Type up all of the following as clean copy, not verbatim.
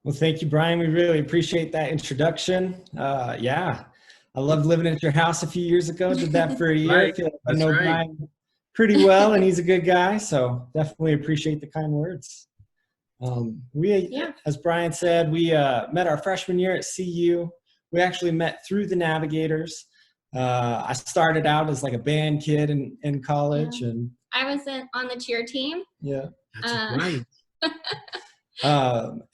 Well, thank you, Brian. We really appreciate that introduction. Yeah, I loved living at your house a few years ago. Did that for a year. I Right. feel like I That's know right. Brian pretty well, and he's a good guy. So definitely appreciate the kind words. As Brian said, we met our freshman year at CU. We actually met through the Navigators. I started out as like a band kid in college, and I was on the cheer team. Yeah, that's right.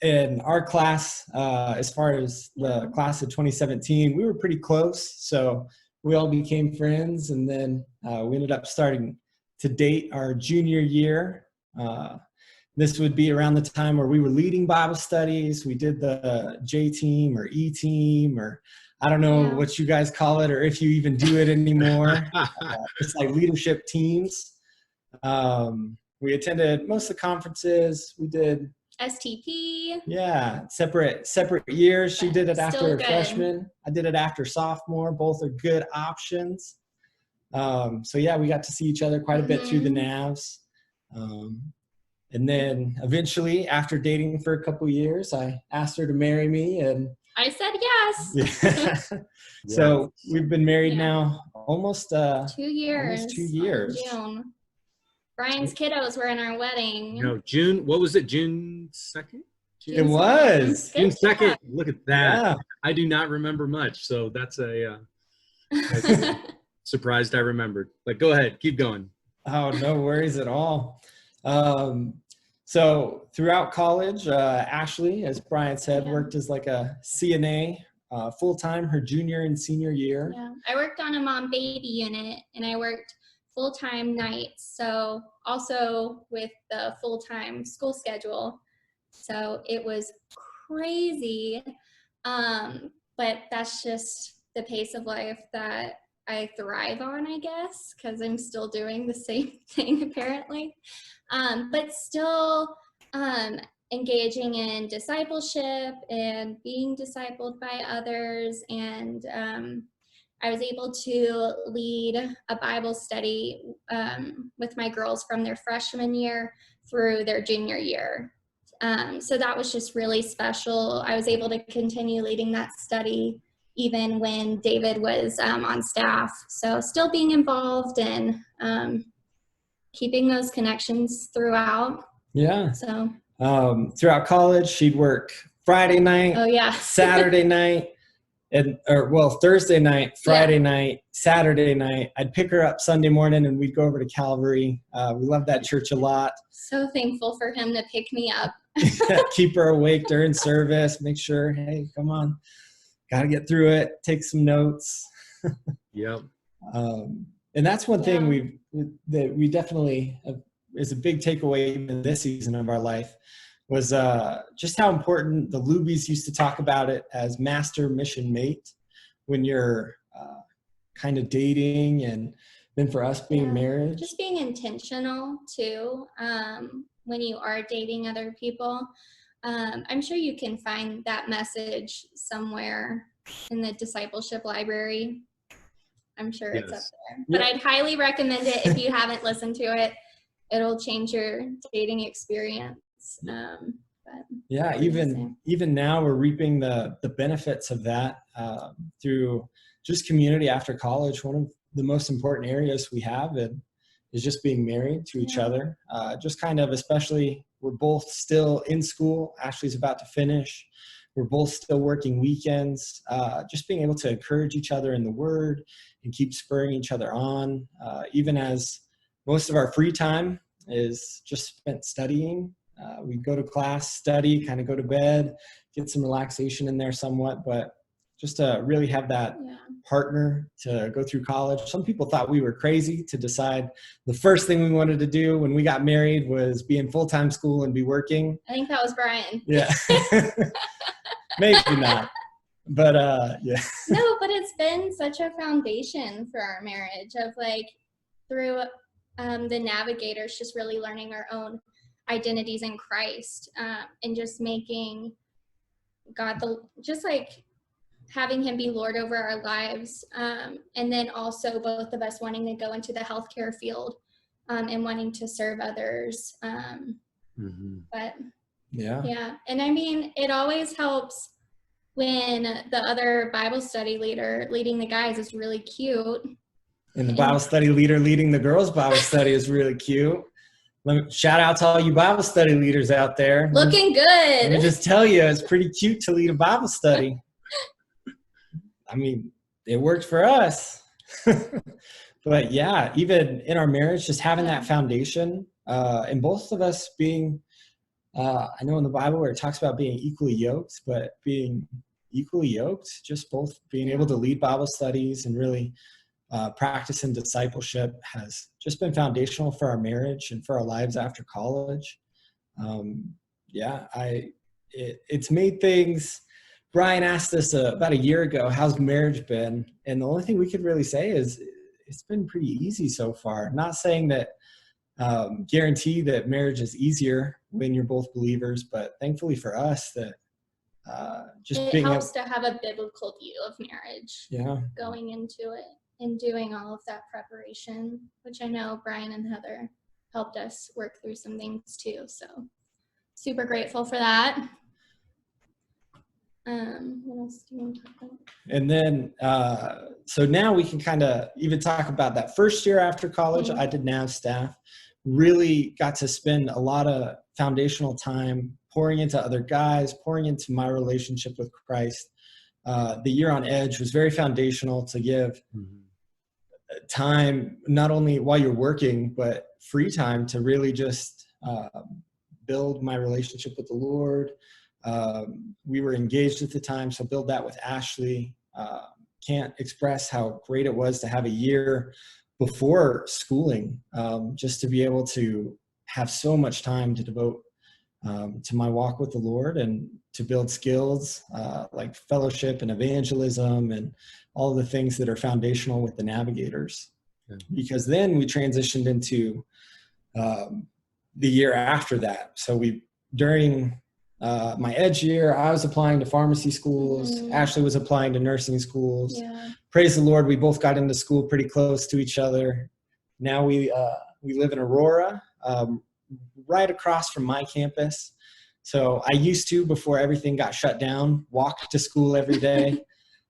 In our class, as far as the class of 2017, we were pretty close. So we all became friends, and then we ended up starting to date our junior year. This would be around the time where we were leading Bible studies. We did the J team or E team, or I don't know what you guys call it, or if you even do it anymore. It's like leadership teams. We attended most of the conferences. We did STP. Yeah, separate years. She did it after freshman. I did it after sophomore. Both are good options. So yeah, we got to see each other quite a bit through the Navs. And then eventually, after dating for a couple years, I asked her to marry me, and I said yes. Yeah. So we've been married now almost 2 years. Almost 2 years. June. Brian's kiddos were in our wedding. No, June. What was it? June 2nd? It was June 2nd. Look at that. Yeah. I do not remember much, so that's a surprised I remembered. But go ahead, keep going. Oh, no worries at all. So throughout college, Ashley, as Brian said, worked as like a CNA full-time her junior and senior year. Yeah, I worked on a mom-baby unit, and I worked full-time nights, so also with the full-time school schedule. So it was crazy, but that's just the pace of life that I thrive on, I guess, because I'm still doing the same thing apparently. But still engaging in discipleship and being discipled by others. And I was able to lead a Bible study with my girls from their freshman year through their junior year. So that was just really special. I was able to continue leading that study even when David was on staff. So still being involved and keeping those connections throughout. Yeah. So throughout college, she'd work Friday night, Saturday night, Thursday night, Friday night, Saturday night. I'd pick her up Sunday morning, and we'd go over to Calvary. We loved that church a lot. So thankful for him to pick me up. Keep her awake during service. Make sure, hey, come on, got to get through it. Take some notes. Yep. And that's one thing we definitely is a big takeaway in this season of our life was just how important the Lubies used to talk about it as master mission mate when you're kind of dating, and then for us being married. Just being intentional too when you are dating other people. I'm sure you can find that message somewhere in the discipleship library. I'm sure it's up there. But I'd highly recommend it if you haven't listened to it. It'll change your dating experience. Even now we're reaping the benefits of that through just community after college. One of the most important areas we have is just being married to each other. Just kind of, especially, we're both still in school. Ashley's about to finish. We're both still working weekends. Just being able to encourage each other in the Word and keep spurring each other on, even as most of our free time is just spent studying. We go to class, study, kind of go to bed, get some relaxation in there somewhat, but just to really have that partner to go through college. Some people thought we were crazy to decide the first thing we wanted to do when we got married was be in full-time school and be working. I think that was Brian. Yeah. Maybe not. But yeah. No, but it's been such a foundation for our marriage of like through the Navigators, just really learning our own identities in Christ, and just making God just like having him be Lord over our lives. And then also both of us wanting to go into the healthcare field and wanting to serve others. But Yeah. Yeah. And I mean, it always helps when the other Bible study leader leading the guys is really cute. And the Bible study leader leading the girls' Bible study is really cute. Shout out to all you Bible study leaders out there. Looking Let me good. just tell you, it's pretty cute to lead a Bible study. I mean, it worked for us. But yeah, even in our marriage, just having that foundation, and both of us being, I know in the Bible where it talks about being equally yoked, but being equally yoked, just both being able to lead Bible studies and really practice in discipleship has just been foundational for our marriage and for our lives after college. It's made things. Brian asked us about a year ago, how's marriage been? And the only thing we could really say is it's been pretty easy so far. Not saying that guarantee that marriage is easier when you're both believers, but thankfully for us that It helps to have a biblical view of marriage going into it and doing all of that preparation, which I know Brian and Heather helped us work through some things too. So super grateful for that. What else do you want to talk about? And then, so now we can kind of even talk about that first year after college. I did NAV staff, really got to spend a lot of foundational time pouring into other guys, pouring into my relationship with Christ. The year on Edge was very foundational to give time, not only while you're working, but free time to really just build my relationship with the Lord. We were engaged at the time, so build that with Ashley. Can't express how great it was to have a year before schooling, just to be able to have so much time to devote to my walk with the Lord and to build skills like fellowship and evangelism and all the things that are foundational with the Navigators. Because then we transitioned into the year after that. So during my Edge year, I was applying to pharmacy schools. Ashley was applying to nursing schools. Praise the Lord, we both got into school pretty close to each other. Now we live in Aurora, right across from my campus. So I used to, before everything got shut down, walk to school every day.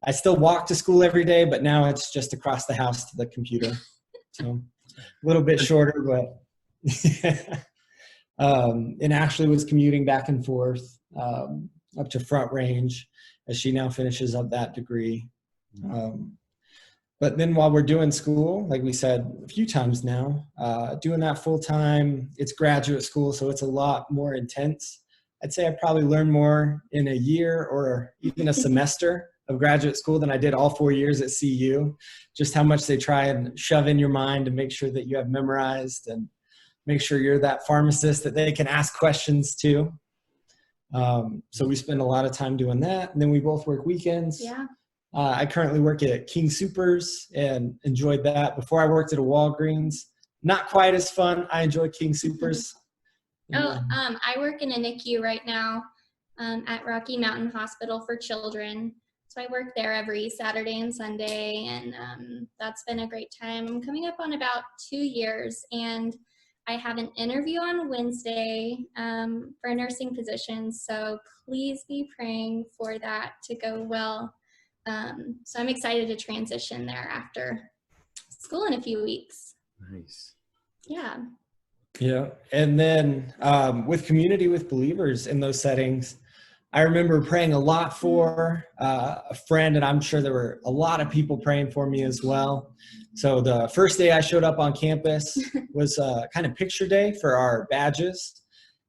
I still walk to school every day, but now it's just across the house to the computer. So a little bit shorter, but and Ashley was commuting back and forth up to Front Range as she now finishes up that degree. But then while we're doing school, like we said a few times now, doing that full time, it's graduate school, so it's a lot more intense. I'd say I probably learned more in a year or even a semester of graduate school than I did all 4 years at CU. Just how much they try and shove in your mind to make sure that you have memorized and make sure you're that pharmacist that they can ask questions to. So we spend a lot of time doing that. And then we both work weekends. I currently work at King Supers and enjoyed that. Before I worked at a Walgreens. Not quite as fun. I enjoy King Supers. I work in a NICU right now at Rocky Mountain Hospital for Children. So I work there every Saturday and Sunday, and that's been a great time. I'm coming up on about 2 years, and I have an interview on Wednesday for a nursing position, so please be praying for that to go well. So I'm excited to transition there after school in a few weeks. Nice. Yeah. And then with community with believers in those settings, I remember praying a lot for a friend, and I'm sure there were a lot of people praying for me as well. So the first day I showed up on campus was kind of picture day for our badges.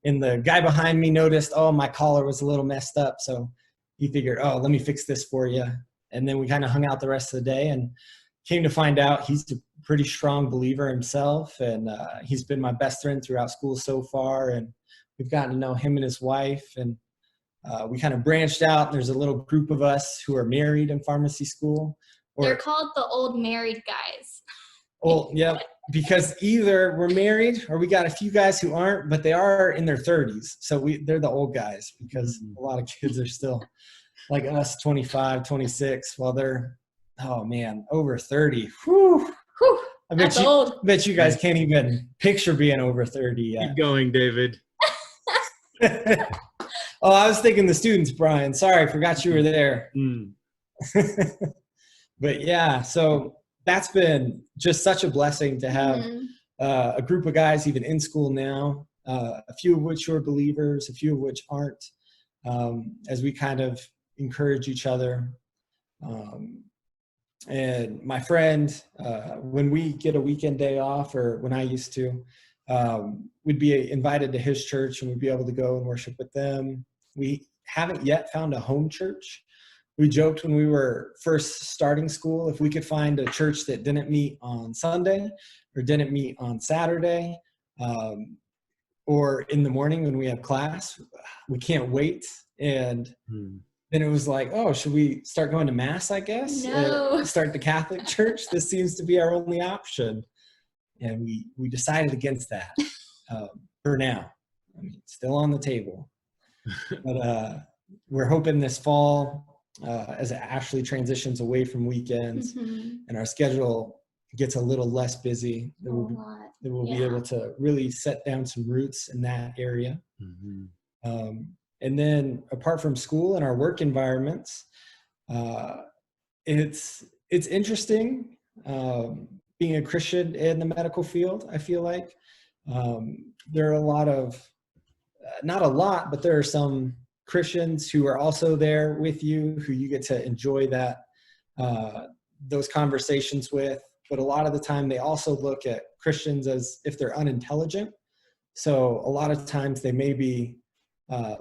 And the guy behind me noticed, my collar was a little messed up. So he figured, let me fix this for you. And then we kind of hung out the rest of the day and came to find out he's a pretty strong believer himself. And he's been my best friend throughout school so far. And we've gotten to know him and his wife. And we kind of branched out. There's a little group of us who are married in pharmacy school. They're called the old married guys. Well, yeah, because either we're married or we got a few guys who aren't, but they are in their 30s. So they're the old guys because a lot of kids are still like us, 25, 26, while they're, over 30. Whew. That's old. I bet you guys can't even picture being over 30 yet. Keep going, David. Oh, I was thinking the students, Brian. Sorry, forgot you were there. Mm. But yeah, so that's been just such a blessing to have a group of guys even in school now, a few of which are believers, a few of which aren't, as we kind of encourage each other. And my friend, when we get a weekend day off, or when I used to, we'd be invited to his church and we'd be able to go and worship with them. We haven't yet found a home church. We joked when we were first starting school, if we could find a church that didn't meet on Sunday or didn't meet on Saturday, or in the morning when we have class, we can't wait. And then it was like, oh, should we start going to mass, I guess? No. Start the Catholic church? This seems to be our only option. And we decided against that for now. I mean, it's still on the table. But we're hoping this fall, as Ashley transitions away from weekends and our schedule gets a little less busy, that we'll be able to really set down some roots in that area. And then apart from school and our work environments, it's interesting being a Christian in the medical field. I feel like there are a lot of, not a lot, but there are some Christians who are also there with you, who you get to enjoy that those conversations with. But a lot of the time they also look at Christians as if they're unintelligent. So a lot of times they may be a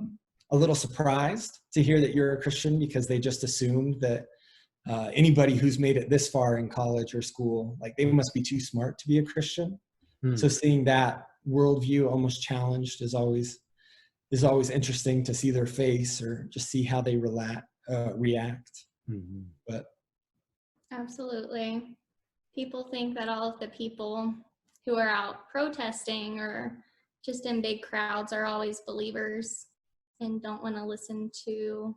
little surprised to hear that you're a Christian, because they just assumed that anybody who's made it this far in college or school, like they must be too smart to be a Christian. So seeing that worldview almost challenged is always interesting to see their face or just see how they react. But absolutely. People think that all of the people who are out protesting or just in big crowds are always believers and don't want to listen to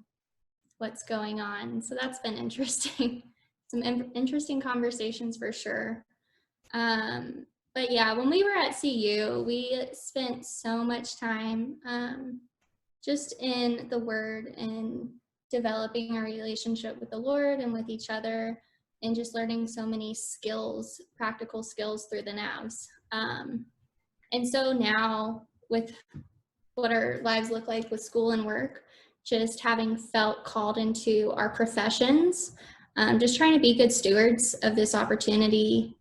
what's going on. So that's been interesting. Some interesting conversations for sure. But yeah, when we were at CU, we spent so much time just in the Word and developing our relationship with the Lord and with each other, and just learning so many skills, practical skills through the NAVs. And so now, with what our lives look like with school and work, just having felt called into our professions, just trying to be good stewards of this opportunity,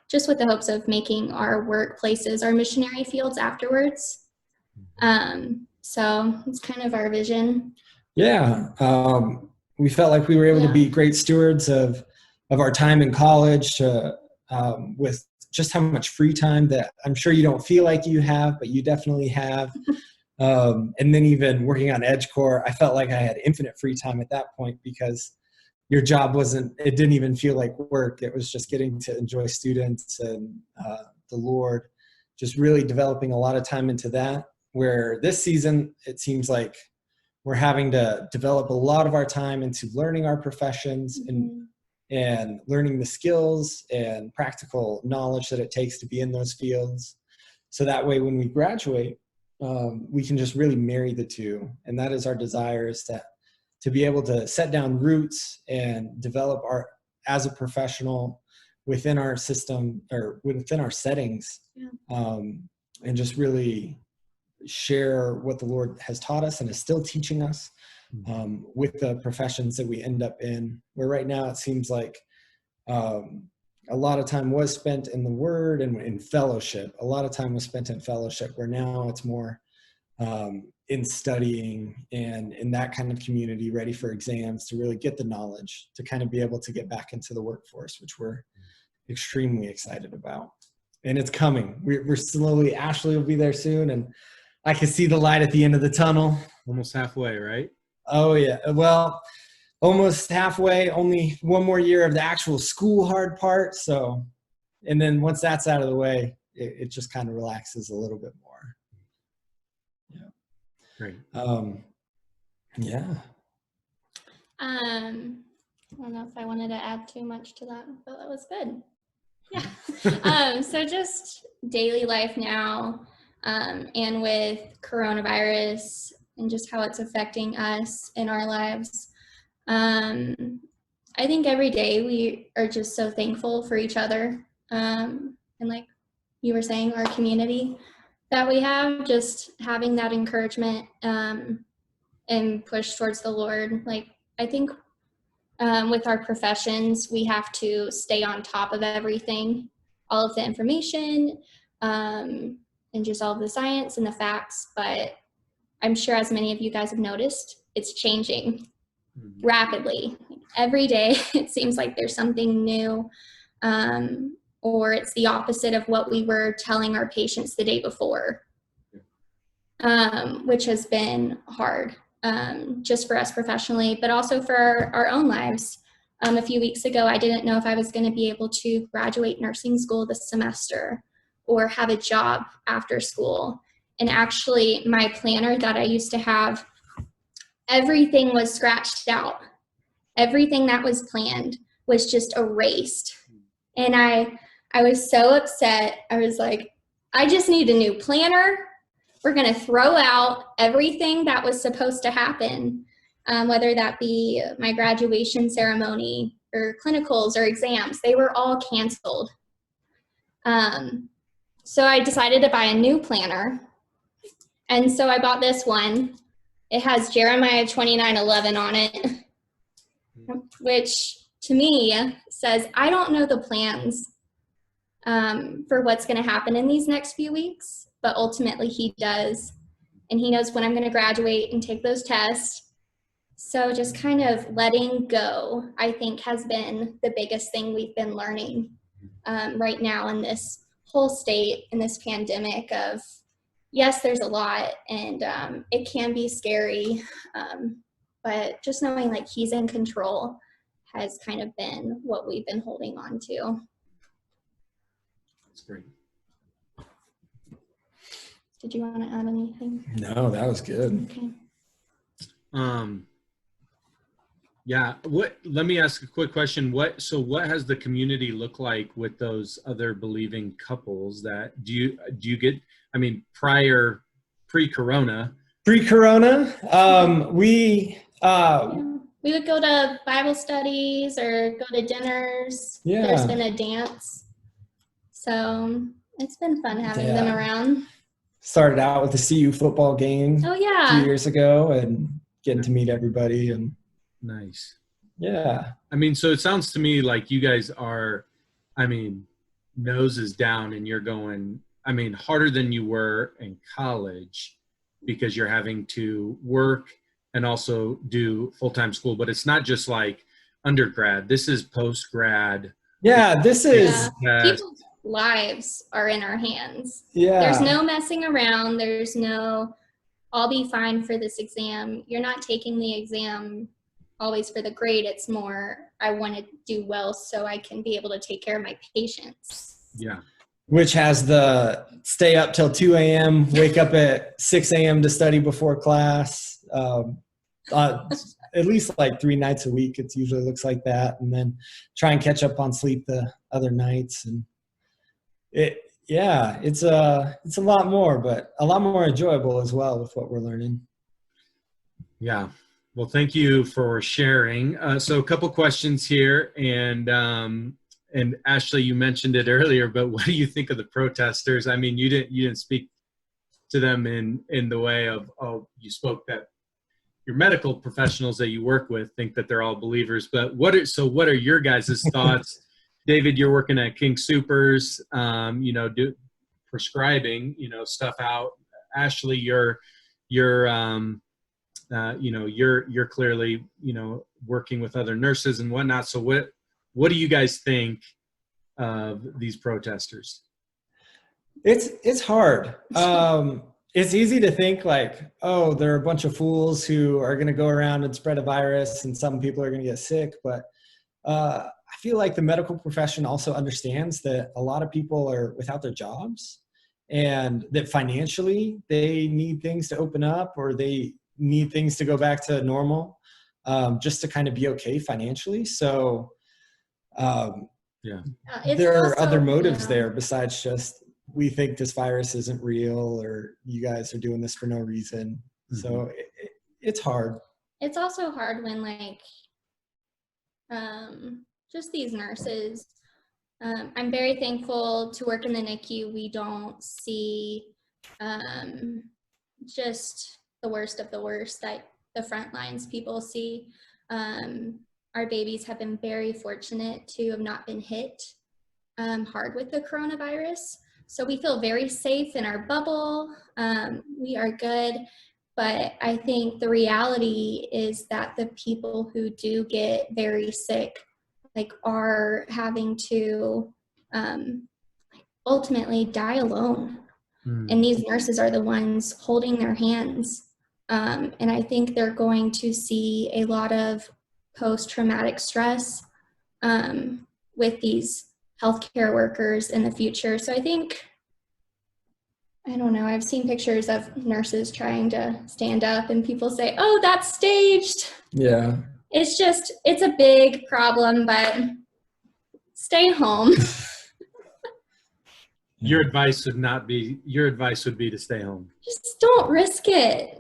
just with the hopes of making our workplaces our missionary fields afterwards. So it's kind of our vision. yeah, we felt like we were able to be great stewards of our time in college, with just how much free time that I'm sure you don't feel like you have, but you definitely have. And then even working on EdgeCore, I felt like I had infinite free time at that point, because your job it didn't even feel like work. It was just getting to enjoy students and the Lord, just really developing a lot of time into that. Where this season, it seems like we're having to develop a lot of our time into learning our professions and learning the skills and practical knowledge that it takes to be in those fields. So that way, when we graduate, we can just really marry the two. And that is our desire, is to be able to set down roots and develop as a professional within our system or within our settings, and just really share what the Lord has taught us and is still teaching us with the professions that we end up in. Where right now it seems like a lot of time was spent in the Word and in fellowship. A lot of time was spent in fellowship, where now it's more in studying and in that kind of community, ready for exams, to really get the knowledge, to kind of be able to get back into the workforce, which we're extremely excited about. And it's coming. We're slowly, Ashley will be there soon, and I can see the light at the end of the tunnel. Almost halfway, right? Oh yeah, well, almost halfway, only one more year of the actual school hard part. So, and then once that's out of the way, it just kind of relaxes a little bit more. Yeah. Great. Yeah. I don't know if I wanted to add too much to that, but that was good. Yeah. So just daily life now. and with coronavirus and just how it's affecting us in our lives. I think every day we are just so thankful for each other. And like you were saying, our community that we have, just having that encouragement and push towards the Lord. Like, I think with our professions, we have to stay on top of everything, all of the information, and just all of the science and the facts. But I'm sure, as many of you guys have noticed, it's changing rapidly. Every day, it seems like there's something new, or it's the opposite of what we were telling our patients the day before, which has been hard, just for us professionally, but also for our own lives. A few weeks ago, I didn't know if I was going to be able to graduate nursing school this semester or have a job after school. And actually, my planner that I used to have, everything was scratched out. Everything that was planned was just erased. And I was so upset. I was like, I just need a new planner. We're going to throw out everything that was supposed to happen, whether that be my graduation ceremony or clinicals or exams. They were all canceled. So I decided to buy a new planner. And so I bought this one. It has Jeremiah 29:11 on it, which to me says, I don't know the plans for what's going to happen in these next few weeks, but ultimately he does. And he knows when I'm going to graduate and take those tests. So just kind of letting go, I think, has been the biggest thing we've been learning right now in this whole state, in this pandemic of, yes, there's a lot, and it can be scary, but just knowing like he's in control has kind of been what we've been holding on to. That's great. Did you want to add anything? No, that was good. Okay. Yeah. Let me ask a quick question. What has the community look like with those other believing couples that do you get, I mean, pre-corona, we We would go to Bible studies or go to dinners. Yeah. There's been a dance. So it's been fun having them around. started out with the CU football game Oh, a few yeah. years ago and getting to meet everybody. And nice. yeah. I mean, so it sounds to me like you guys are, I mean, noses down and you're going, I mean, harder than you were in college because you're having to work and also do full-time school, but it's not just like undergrad. This is post-grad. Yeah, this is, People's lives are in our hands. yeah. There's no messing around. There's no, I'll be fine for this exam. You're not taking the exam always for the grade. It's more, I want to do well so I can be able to take care of my patients. Yeah. Which has the stay up till 2 a.m., wake up at 6 a.m. to study before class. At least like 3 nights a week. It usually looks like that. And then try and catch up on sleep the other nights. And it's a lot more, but a lot more enjoyable as well with what we're learning. Yeah. Well, thank you for sharing. So a couple questions here, and Ashley, you mentioned it earlier, but what do you think of the protesters? I mean, you didn't speak to them in the way of, oh, you spoke that your medical professionals that you work with think that they're all believers, but what are your guys' thoughts? David, you're working at King Soopers, prescribing, stuff out. Ashley, you're clearly, working with other nurses and whatnot. So what do you guys think of these protesters? It's hard. It's easy to think like, oh, there are a bunch of fools who are going to go around and spread a virus and some people are going to get sick. But I feel like the medical profession also understands that a lot of people are without their jobs and that financially they need things to open up or they need things to go back to normal, just to kind of be okay financially. So there are other motives there besides just we think this virus isn't real, or you guys are doing this for no reason. So it's hard. It's also hard when like just these nurses. I'm very thankful to work in the NICU. We don't see just the worst of the worst that the front lines people see. Our babies have been very fortunate to have not been hit hard with the coronavirus. So we feel very safe in our bubble. We are good. But I think the reality is that the people who do get very sick, like, are having to ultimately die alone. And these nurses are the ones holding their hands. And I think they're going to see a lot of post-traumatic stress with these healthcare workers in the future. So I think, I don't know, I've seen pictures of nurses trying to stand up and people say, oh, that's staged. Yeah. It's a big problem, but stay home. Your advice would be to stay home. Just don't risk it.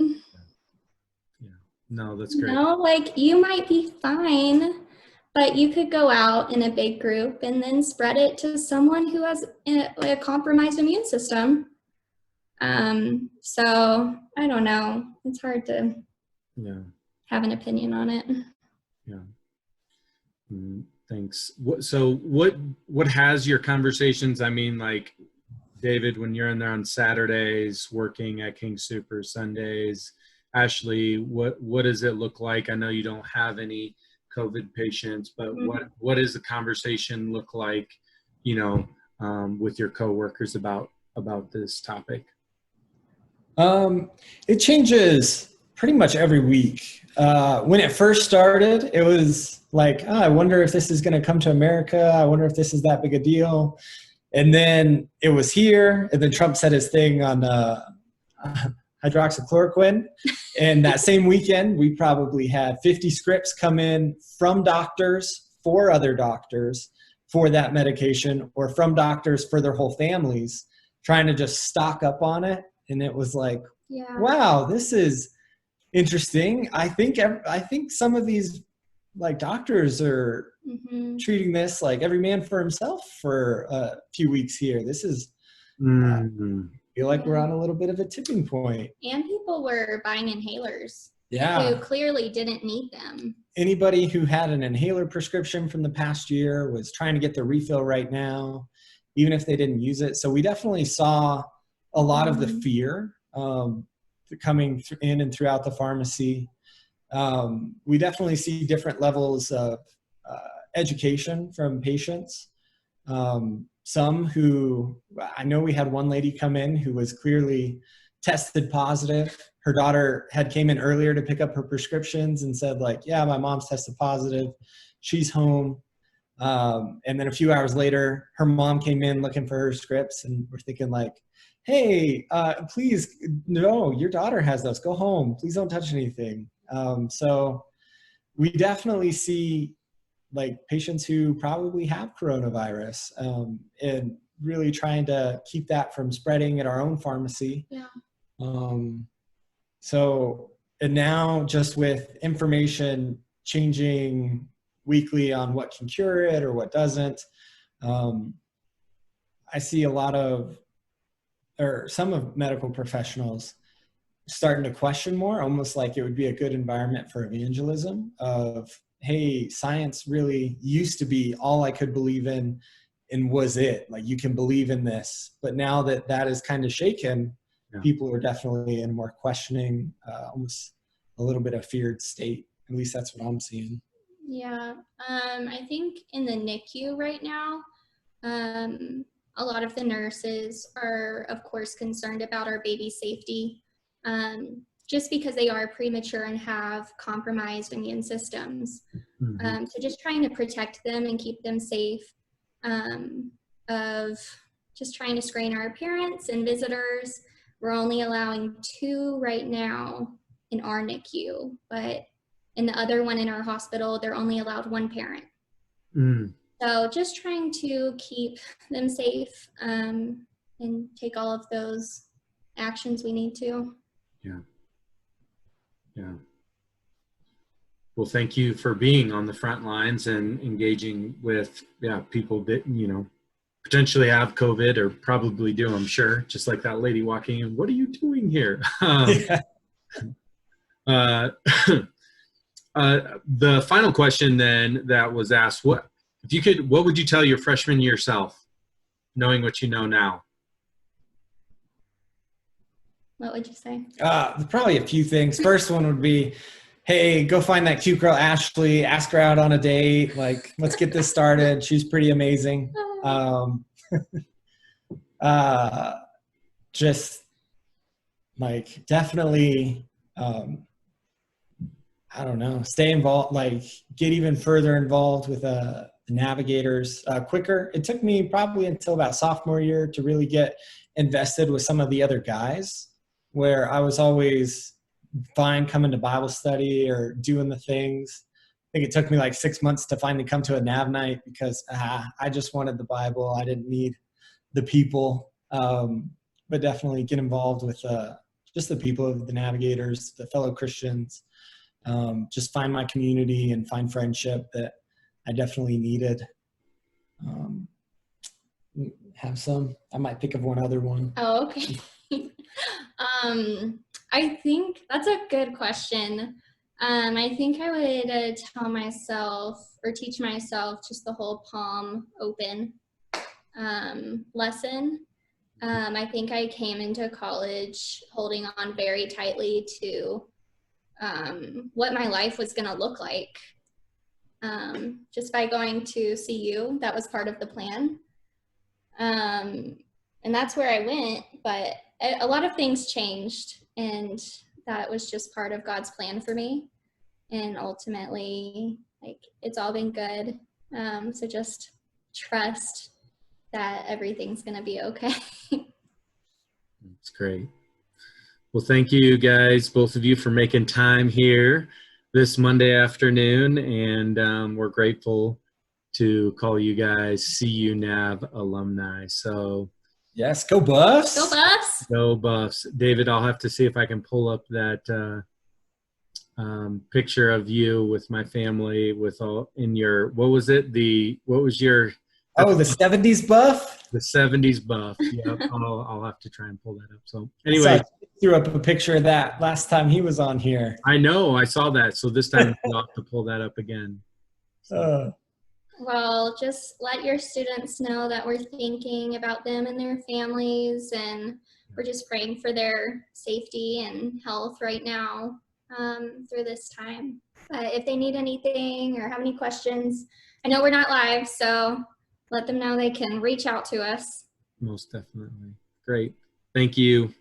Yeah. No, that's great. No, like, you might be fine, but you could go out in a big group and then spread it to someone who has a compromised immune system. So I don't know. It's hard to have an opinion on it. Yeah. Thanks. What has your conversations? I mean, like, David, when you're in there on Saturdays working at King Super, Sundays, Ashley, what does it look like? I know you don't have any COVID patients, but what does the conversation look like, with your coworkers about this topic? It changes pretty much every week. When it first started, it was like, I wonder if this is going to come to America. I wonder if this is that big a deal. And then it was here, and then Trump said his thing on hydroxychloroquine. And that same weekend, we probably had 50 scripts come in from doctors for other doctors for that medication, or from doctors for their whole families, trying to just stock up on it. And it was like, wow, this is interesting. I think some of these, like, doctors are treating this like every man for himself for a few weeks here. This is, I feel like we're on a little bit of a tipping point. And people were buying inhalers. Yeah. Who clearly didn't need them. Anybody who had an inhaler prescription from the past year was trying to get their refill right now, even if they didn't use it. So we definitely saw a lot of the fear coming in and throughout the pharmacy. We definitely see different levels of education from patients. Some who, I know we had one lady come in who was clearly tested positive. Her daughter had came in earlier to pick up her prescriptions and said, like, yeah, my mom's tested positive. She's home. And then a few hours later, her mom came in looking for her scripts, and we're thinking, like, hey, please, no, your daughter has those. Go home. Please don't touch anything. So we definitely see, like, patients who probably have coronavirus, and really trying to keep that from spreading at our own pharmacy. Yeah. So, and now just with information changing weekly on what can cure it or what doesn't, I see a lot of, or some of medical professionals starting to question more, almost like it would be a good environment for evangelism of, hey, science really used to be all I could believe in and was it. Like, you can believe in this. But now that that is kind of shaken, people are definitely in a more questioning, almost a little bit of feared state. At least that's what I'm seeing. Yeah. I think in the NICU right now, a lot of the nurses are, of course, concerned about our baby's safety, just because they are premature and have compromised immune systems. So just trying to protect them and keep them safe, of just trying to screen our parents and visitors. We're only allowing 2 right now in our NICU, but in the other one in our hospital, they're only allowed 1 parent. So just trying to keep them safe. and take all of those actions we need to. Yeah. Yeah. Well, thank you for being on the front lines and engaging with people that, potentially have COVID or probably do, I'm sure, just like that lady walking in. What are you doing here? Yeah. The final question then that was asked, what would you tell your freshman year self, knowing what you know now? What would you say? Probably a few things. First one would be, hey, go find that cute girl, Ashley, ask her out on a date. Like, let's get this started. She's pretty amazing. Just like definitely, I don't know, stay involved, like get even further involved with the navigators quicker. It took me probably until about sophomore year to really get invested with some of the other guys, where I was always fine coming to Bible study or doing the things. I think it took me like 6 months to finally come to a nav night because I just wanted the Bible. I didn't need the people, but definitely get involved with just the people of the navigators, the fellow Christians. Just find my community and find friendship that I definitely needed. I might think of one other one. Oh, okay. I think that's a good question. I think I would tell myself or teach myself just the whole palm open lesson. I think I came into college holding on very tightly to what my life was going to look like. Just by going to CU, that was part of the plan. And that's where I went, but a lot of things changed, and that was just part of God's plan for me. And ultimately, like, it's all been good. So just trust that everything's going to be okay. That's great. Well, thank you guys, both of you, for making time here this Monday afternoon, and we're grateful to call you guys CU Nav alumni. So yes, go Buffs! Go Buffs! Go Buffs. David, I'll have to see if I can pull up that picture of you with my family with all in your, what was your Oh, the 70s buff? The 70s buff. Yep. I'll have to try and pull that up. So anyway, threw up a picture of that last time he was on here. I know, I saw that. So this time I'll have to pull that up again. Well, just let your students know that we're thinking about them and their families, and we're just praying for their safety and health right now through this time. But if they need anything or have any questions, I know we're not live, so let them know they can reach out to us. Most definitely. Great. Thank you.